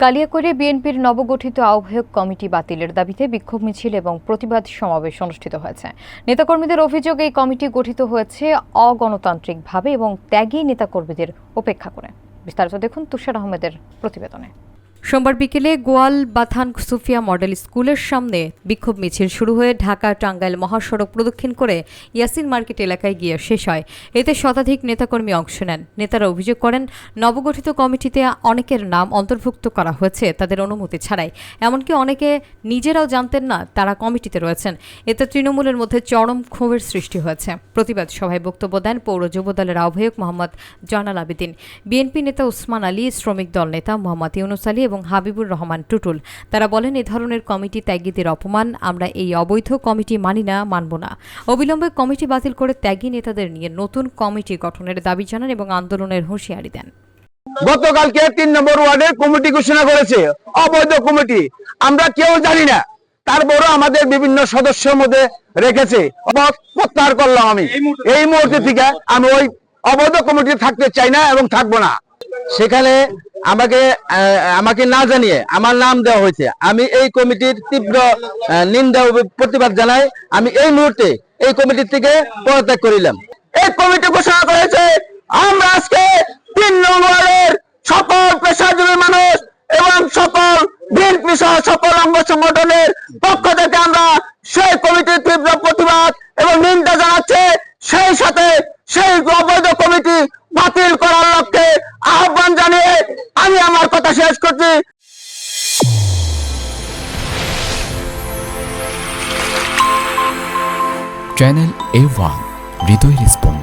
কালিয়াকৈরে বিএনপির নবগঠিত আহ্বায়ক কমিটি বাতিলের দাবিতে বিক্ষোভ মিছিল এবং প্রতিবাদ সমাবেশ অনুষ্ঠিত হয়েছে। নেতাকর্মীদের অভিযোগ, এই কমিটি গঠিত হয়েছে অগণতান্ত্রিকভাবে এবং ত্যাগী নেতাকর্মীদের উপেক্ষা করে। বিস্তারিত দেখুন তুষার আহমেদের প্রতিবেদনে। সোমবার বিকেলে গোয়াল বাথান সুফিয়া মডেল স্কুলের সামনে বিক্ষোভ মিছিল শুরু হয়ে ঢাকা টাঙ্গাইল মহাসড়ক প্রদক্ষিণ করে ইয়াসিন মার্কেট এলাকায় গিয়ে শেষ হয়। এতে শতাধিক নেতাকর্মী অংশ নেন। নেতারা অভিযোগ করেন, নবগঠিত কমিটিতে অনেকের নাম অন্তর্ভুক্ত করা হয়েছে তাদের অনুমতি ছাড়াই। এমনকি অনেকে নিজেরাও জানতেন না তারা কমিটিতে রয়েছেন। এতে তৃণমূলের মধ্যে চরম ক্ষোভের সৃষ্টি হয়েছে। প্রতিবাদ সভায় বক্তব্য দেন পৌর যুবদলের আহ্বায়ক মোহাম্মদ জয়নাল আবেদিন, বিএনপি নেতা ওসমান আলী, শ্রমিক দল নেতা মোহাম্মদ ইউনুস আলী এবং হাবিবুর রহমান টুটুল। তারা বলেন, এ ধরনের কমিটি ত্যাগীদের অপমান, আমরা এই অবৈধ কমিটি মানি না, মানব না। অবিলম্বে কমিটি বাতিল করে ত্যাগী নেতাদের নিয়ে নতুন কমিটি গঠনের দাবি জানান এবং আন্দোলনের হুঁশিয়ারি দেন। গতকালকে ৩ নম্বর ওয়ার্ডের কমিটি ঘোষণা করেছে অবৈধ কমিটি, আমরা কেউ জানি না, তারপরও আমাদের বিভিন্ন সদস্যের মধ্যে রেখেছে। প্রত্যাহার করলাম আমি এই মুহূর্তে থেকে, আমি ওই অবৈধ কমিটি থাকতে চাই না এবং থাকবো না। সেখানে আমাকে না জানিয়ে আমার নাম দেওয়া হয়েছে। আমি এই কমিটির তীব্র নিন্দা ও প্রতিবাদ জানাই। আমি এই মুহূর্তে এই কমিটির থেকে পদত্যাগ করিলাম। এই কমিটি ঘোষণা করেছে, আমরা আজকে ৩ নম্বরের সকল পেশাজীবী মানুষ এবং সকল বিএনপি সহ সকল অঙ্গ সংগঠনের পক্ষ থেকে আমরা সেই কমিটির তীব্র প্রতিবাদ এবং নিন্দা জানাচ্ছি। সেই সাথে সেই অবৈধ কমিটি বাতিল করার লক্ষ্যে আহ্বান জানিয়ে আমি আমার কথা শেষ করছি। চ্যানেল A1 হৃদয়ের স্পন্দন।